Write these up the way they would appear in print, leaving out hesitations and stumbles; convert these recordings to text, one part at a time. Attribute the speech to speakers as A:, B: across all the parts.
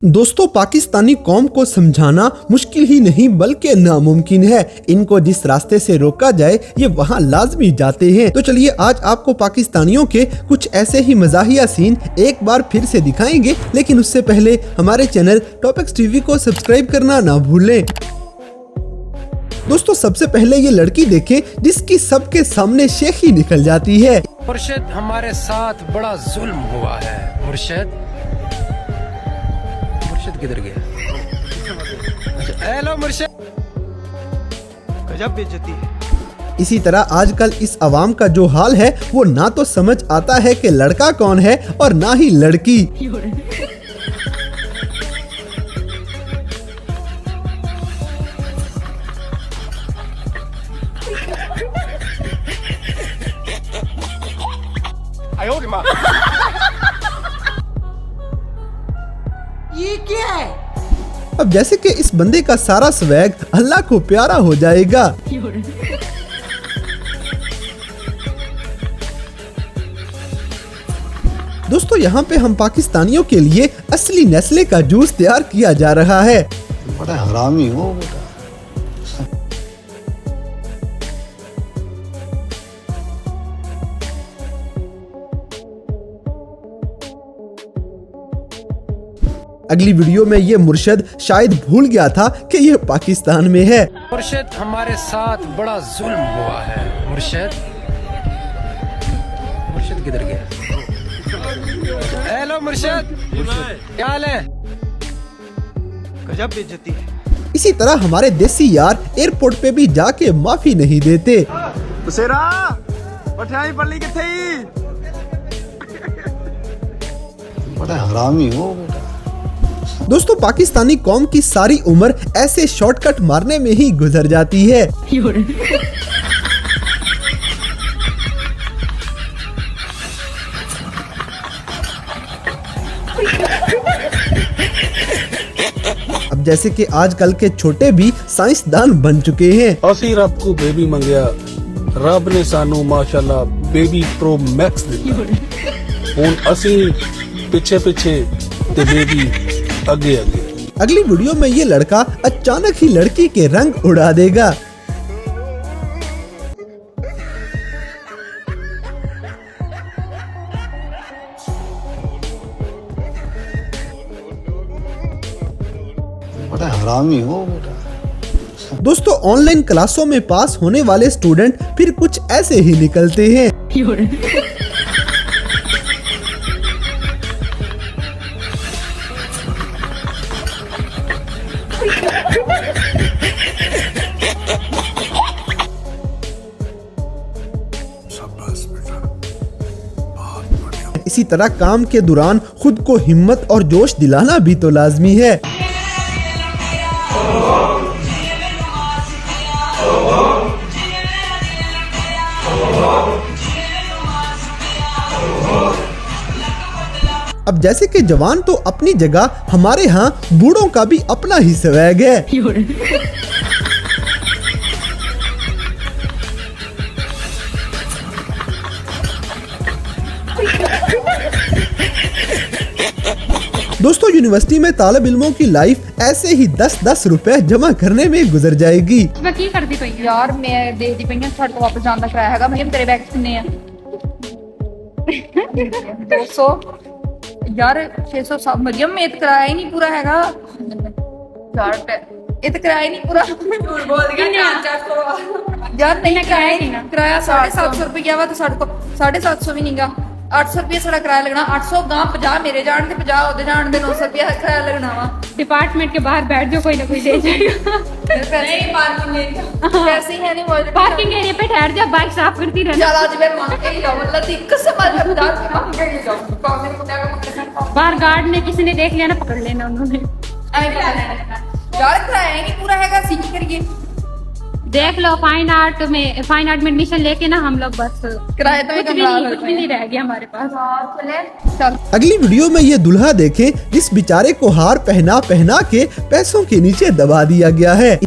A: दोस्तों, पाकिस्तानी कौम को समझाना मुश्किल ही नहीं बल्कि नामुमकिन है। इनको जिस रास्ते से रोका जाए ये वहाँ लाजमी जाते हैं। तो चलिए आज आपको पाकिस्तानियों के कुछ ऐसे ही मजाहिया सीन एक बार फिर से दिखाएंगे, लेकिन उससे पहले हमारे चैनल टॉपिक्स टीवी को सब्सक्राइब करना ना भूलें। दोस्तों, सबसे पहले ये लड़की देखें जिसकी सबके सामने शेखी निकल जाती है।
B: मुर्शिद, हमारे साथ बड़ा जुल्म हुआ है। मुर्शिद किधर गया? हेलो मुर्शिद, गजब बेइज्जती है।
A: इसी तरह आजकल इस अवाम का जो हाल है वो ना तो समझ आता है कि लड़का कौन है और ना ही लड़की।
C: ये क्या है?
A: अब जैसे कि इस बंदे का सारा स्वैग अल्लाह को प्यारा हो जाएगा। दोस्तों, यहाँ पे हम पाकिस्तानियों के लिए असली नेस्ले का जूस तैयार किया जा रहा है।
D: बड़ा हरामी हो बेटा।
A: अगली वीडियो में ये मुर्शिद शायद भूल गया था कि ये पाकिस्तान में है।
B: मुर्शिद, हमारे साथ बड़ा जुल्म हुआ है। मुर्शिद किधर गया? हेलो मुर्शिद, क्या हाल है? गजब बेइज्जती है।
A: इसी तरह हमारे देसी यार एयरपोर्ट पे भी जाके माफी नहीं देते।
D: बड़ा हरामी हो बेटा।
A: दोस्तों, पाकिस्तानी कौम की सारी उम्र ऐसे शॉर्टकट मारने में ही गुजर जाती है। अब जैसे कि आजकल के छोटे भी साइंसदान बन चुके हैं।
E: ਅਸੀਂ ਰੱਬ को बेबी मंगया, रब ने सानू माशाल्लाह बेबी प्रो मैक्स दिता। हुण ਅਸੀਂ पिछे ते बेबी आगे।
A: अगली वीडियो में ये लड़का अचानक ही लड़की के रंग उड़ा देगा।
D: बड़ा हरामी हो बेटा।
A: दोस्तों, ऑनलाइन क्लासों में पास होने वाले स्टूडेंट फिर कुछ ऐसे ही निकलते हैं। इसी तरह काम के दौरान खुद को हिम्मत और जोश दिलाना भी तो लाजमी है। अब जैसे कि जवान तो अपनी जगह, हमारे यहाँ बूढ़ों का भी अपना ही स्वैग है। दोस्तों, यूनिवर्सिटी में तालिब इल्मों की लाइफ ऐसे ही 10-10 रुपए जमा करने में गुजर जाएगी।
F: मैं की करदी पई यार, मैं देखदी पई हां साडे को वापस जान दा किराया हैगा। मैं तेरे बैग किन्ने आ? 200 यार, 600 सब मरियम में किराया ही नहीं पूरा हैगा यार। ये तो किराया नहीं पूरा। झूठ बोल दिया। यार नहीं, किराया ही नहीं। किराया 750 रुपया वा, तो साडे को 750 भी नहींगा। 800 रुपया साडा किराया लगना। 800 गांव 50 मेरे जान दे, 50 ओदे जान दे, 900 रुपया किराया लगना वा।
G: डिपार्टमेंट के बाहर बैठ जाओ, कोई ना कोई दे जाएगा।
F: नहीं, पार्किंग एरिया पैसे है नहीं बोल।
G: पार्किंग एरिया पे ठहर जाओ, बाइक साफ करती रहना।
F: चल आज मैं मांग के ही जाऊं, मतलब एक समझ बता के मांग के ही जाऊं। कौन मेरे को क्या कर
G: बाहर गार्ड ने किसी ने देख लिया ना, पकड़ लेना उन्होंने।
F: यार किराया ही नहीं पूरा हैगा, सी करिए।
G: देख लो, फाइन आर्ट में एडमिशन लेके ना हम लोग बस
F: किराया तो
G: कुछ भी नहीं रह गया हमारे पास।
F: चल
A: अगली वीडियो में ये दुल्हा देखें जिस बेचारे को हार पहना पहना के पैसों के नीचे दबा दिया गया है।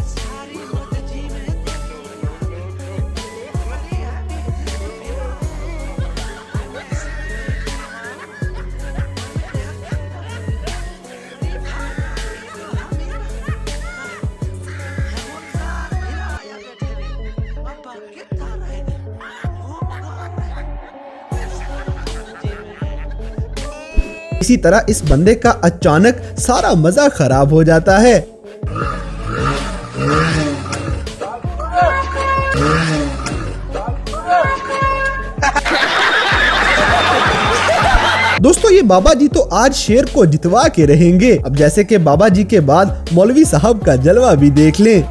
A: इसी तरह इस बंदे का अचानक सारा मजा खराब हो जाता है। दोस्तों ये बाबा जी तो आज शेर को जितवा के रहेंगे। अब जैसे कि बाबा जी के बाद मौलवी साहब का जलवा भी देख लें।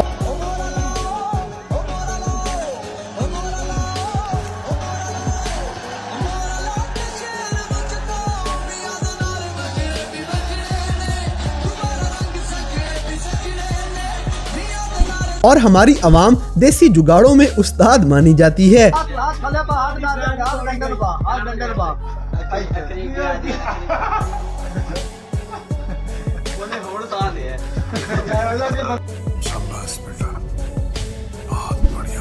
A: और हमारी आवाम देसी जुगाड़ों में उस्ताद मानी जाती है।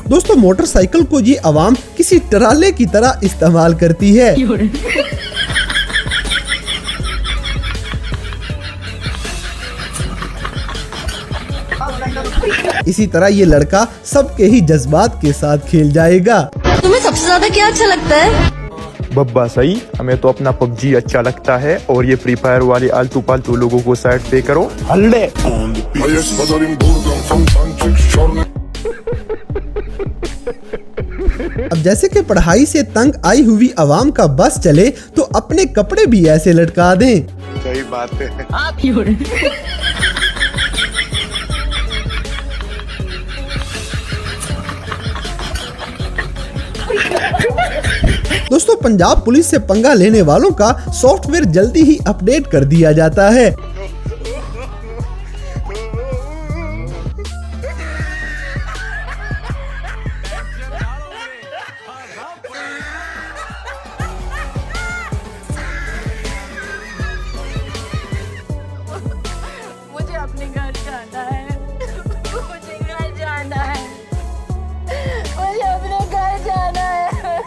A: दोस्तों मोटरसाइकिल को ये आवाम किसी टराले की तरह इस्तेमाल करती है। इसी तरह ये लड़का सबके ही जज्बात के साथ खेल जाएगा।
C: तुम्हें सबसे ज्यादा क्या अच्छा लगता है?
H: बब्बा सही, हमें तो अपना पबजी अच्छा लगता है और ये फ्री फायर वाले आलतू पालतू लोगों को साइड पे करो। हल्ले
A: अब जैसे कि पढ़ाई से तंग आई हुई आवाम का बस चले तो अपने कपड़े भी ऐसे लटका दें।
H: सही बात है।
A: दोस्तों पंजाब पुलिस से पंगा लेने वालों का सॉफ्टवेयर जल्दी ही अपडेट कर दिया जाता है।
F: मुझे अपने घर जाना है। मुझे घर जाना है। मुझे अपने घर जाना है।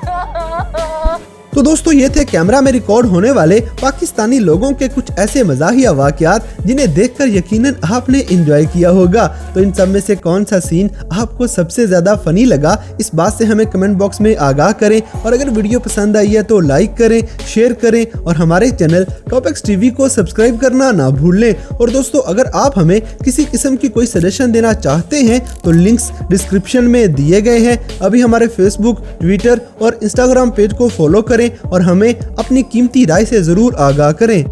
A: तो दोस्तों ये थे कैमरा में रिकॉर्ड होने वाले पाकिस्तानी लोगों के कुछ ऐसे मज़ाहिया वाक़यात जिन्हें देखकर यकीनन आपने एंजॉय किया होगा। तो इन सब में से कौन सा सीन आपको सबसे ज़्यादा फ़नी लगा, इस बात से हमें कमेंट बॉक्स में आगाह करें। और अगर वीडियो पसंद आई है तो लाइक करें, शेयर करें और हमारे चैनल टॉपिक्स टीवी को सब्सक्राइब करना ना भूलें। और दोस्तों अगर आप हमें किसी किस्म की कोई सजेशन देना चाहते हैं तो लिंक्स डिस्क्रिप्शन में दिए गए हैं। अभी हमारे फेसबुक, ट्विटर और इंस्टाग्राम पेज को फॉलो करें और हमें अपनी कीमती राय से ज़रूर आगाह करें।